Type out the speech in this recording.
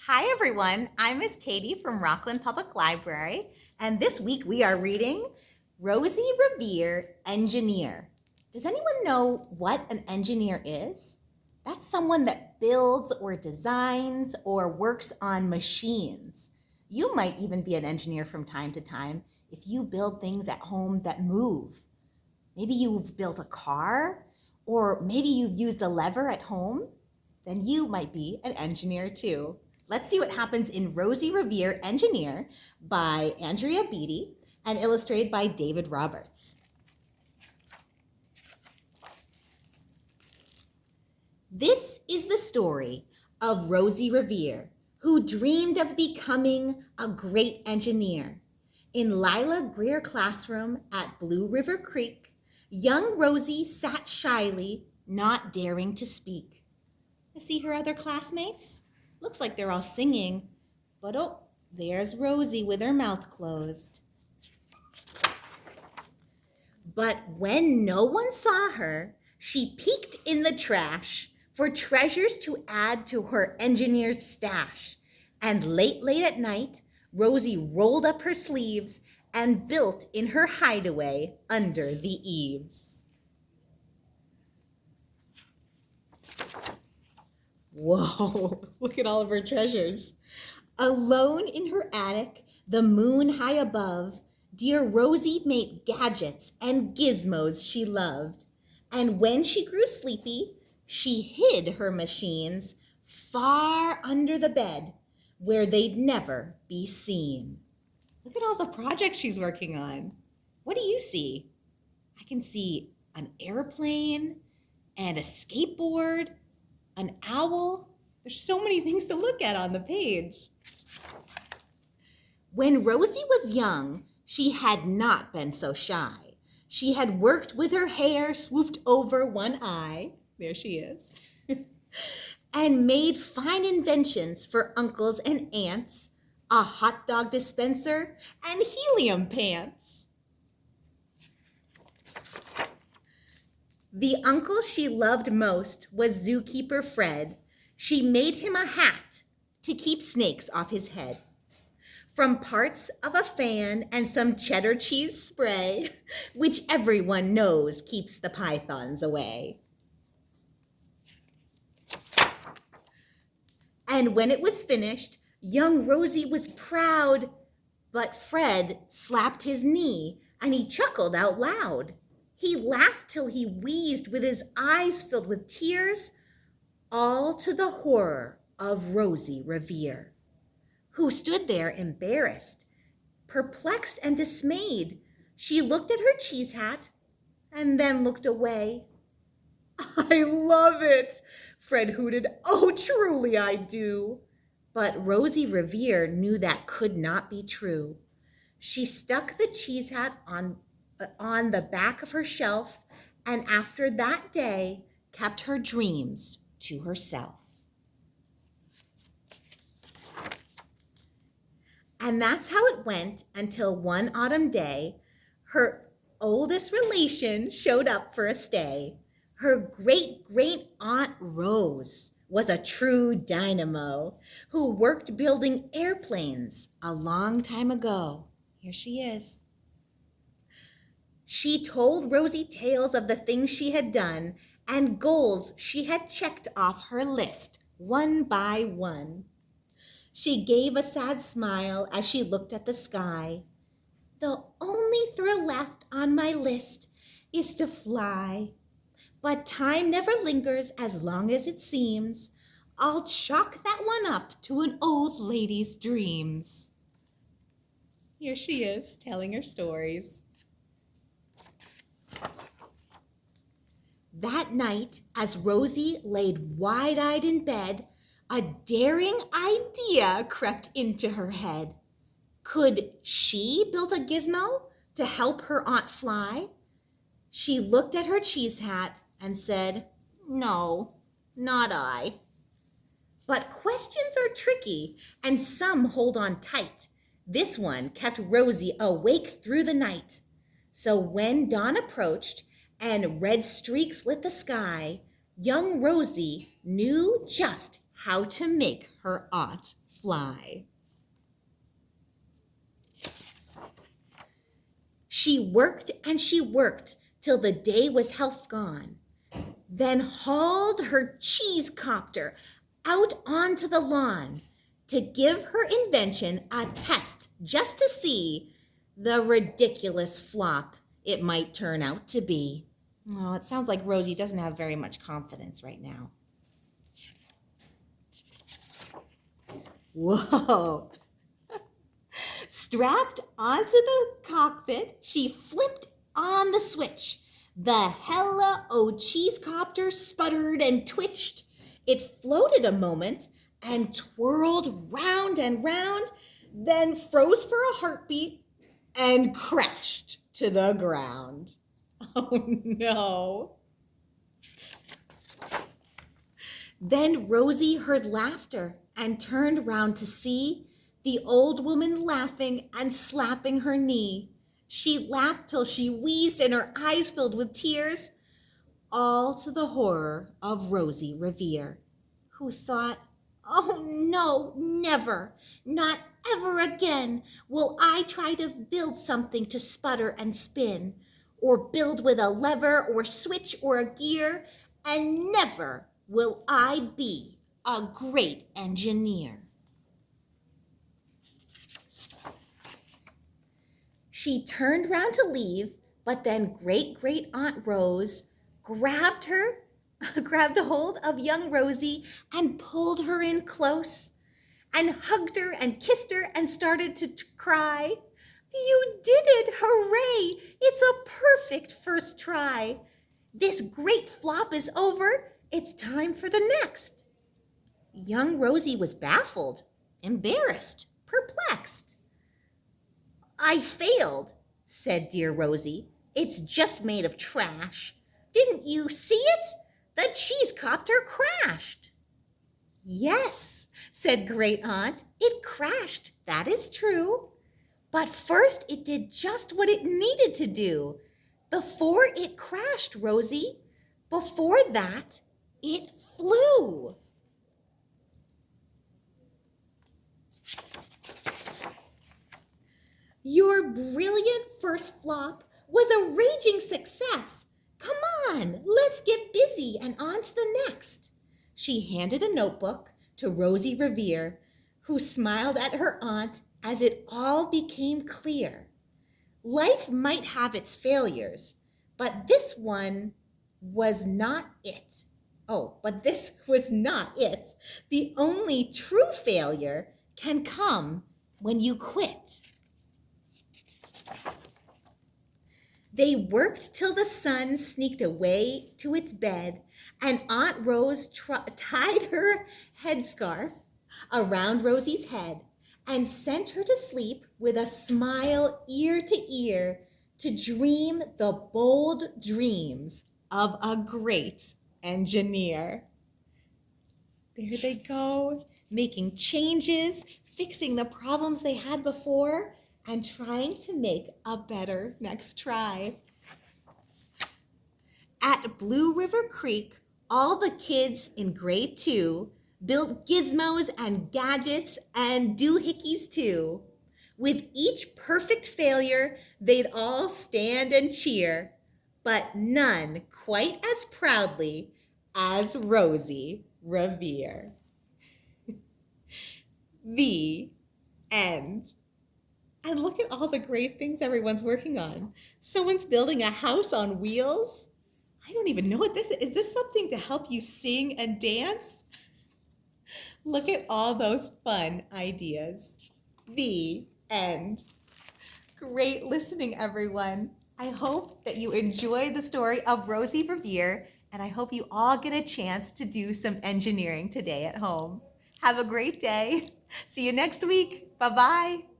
Hi everyone, I'm Miss Katie from Rockland Public Library, and this week we are reading Rosie, Revere, Engineer. Does anyone know what an engineer is? That's someone that builds or designs or works on machines. You might even be an engineer from time to time if you build things at home that move. Maybe you've built a car, or maybe you've used a lever at home. Then you might be an engineer too. Let's see what happens in Rosie, Revere, Engineer by Andrea Beaty and illustrated by David Roberts. This is the story of Rosie Revere, who dreamed of becoming a great engineer. In Lila Greer classroom at Blue River Creek, young Rosie sat shyly, not daring to speak. See her other classmates? Looks like they're all singing, but oh, there's Rosie with her mouth closed. But when no one saw her, she peeked in the trash for treasures to add to her engineer's stash. And late at night, Rosie rolled up her sleeves and built in her hideaway under the eaves. Whoa, look at all of her treasures. Alone in her attic, the moon high above, dear Rosie made gadgets and gizmos she loved. And when she grew sleepy, she hid her machines far under the bed where they'd never be seen. Look at all the projects she's working on. What do you see? I can see an airplane and a skateboard, an owl. There's so many things to look at on the page. When Rosie was young, she had not been so shy. She had worked with her hair swooped over one eye. There she is. And made fine inventions for uncles and aunts, a hot dog dispenser and helium pants. The uncle she loved most was zookeeper Fred. She made him a hat to keep snakes off his head. From parts of a fan and some cheddar cheese spray, which everyone knows keeps the pythons away. And when it was finished, young Rosie was proud, but Fred slapped his knee and he chuckled out loud. He laughed till he wheezed with his eyes filled with tears, all to the horror of Rosie Revere, who stood there embarrassed, perplexed and dismayed. She looked at her cheese hat and then looked away. I love it, Fred hooted. Oh, truly I do. But Rosie Revere knew that could not be true. She stuck the cheese hat on the back of her shelf, and after that day kept her dreams to herself. And that's how it went until one autumn day, her oldest relation showed up for a stay. Her great-great-aunt Rose was a true dynamo who worked building airplanes a long time ago. Here she is. She told Rosie tales of the things she had done and goals she had checked off her list one by one. She gave a sad smile as she looked at the sky. The only thrill left on my list is to fly. But time never lingers as long as it seems. I'll chalk that one up to an old lady's dreams. Here she is, telling her stories. That night, as Rosie laid wide-eyed in bed, a daring idea crept into her head. Could she build a gizmo to help her aunt fly? She looked at her cheese hat and said, No, not I. But questions are tricky, and some hold on tight. This one kept Rosie awake through the night. So when dawn approached and red streaks lit the sky, young Rosie knew just how to make her aunt fly. She worked and she worked till the day was half gone, then hauled her cheesecopter out onto the lawn to give her invention a test just to see the ridiculous flop it might turn out to be. Oh, it sounds like Rosie doesn't have very much confidence right now. Whoa. Strapped onto the cockpit, she flipped on the switch. The hella-o cheesecopter sputtered and twitched. It floated a moment and twirled round and round, then froze for a heartbeat and crashed to the ground. Oh no. Then Rosie heard laughter and turned round to see the old woman laughing and slapping her knee. She laughed till she wheezed and her eyes filled with tears, all to the horror of Rosie Revere, who thought, "Oh no, never, not ever again will I try to build something to sputter and spin, or build with a lever or switch or a gear, and never will I be a great engineer." She turned round to leave, but then Great-Great-Aunt Rose grabbed a hold of young Rosie and pulled her in close and hugged her and kissed her and started to cry. "You did it! Hooray! It's a perfect first try. This great flop is over. It's time for the next." Young Rosie was baffled, embarrassed, perplexed. "I failed," said dear Rosie. "It's just made of trash. Didn't you see it? The cheesecopter crashed." "Yes," said Great Aunt, "it crashed, that is true. But first it did just what it needed to do. Before it crashed, Rosie, before that, it flew." "Your brilliant first flop was a raging success. Come on, let's get busy and on to the next." She handed a notebook to Rosie Revere, who smiled at her aunt as it all became clear. Life might have its failures, but this one was not it. But this was not it. The only true failure can come when you quit. They worked till the sun sneaked away to its bed, and Aunt Rose tied her headscarf around Rosie's head and sent her to sleep with a smile ear to ear to dream the bold dreams of a great engineer. There they go, making changes, fixing the problems they had before, and trying to make a better next try. At Blue River Creek, all the kids in grade 2 built gizmos and gadgets and doohickeys too. With each perfect failure, they'd all stand and cheer, but none quite as proudly as Rosie Revere. The end. And look at all the great things everyone's working on. Someone's building a house on wheels. I don't even know what this is. Is this something to help you sing and dance? Look at all those fun ideas. The end. Great listening, everyone. I hope that you enjoyed the story of Rosie Revere, and I hope you all get a chance to do some engineering today at home. Have a great day. See you next week. Bye-bye.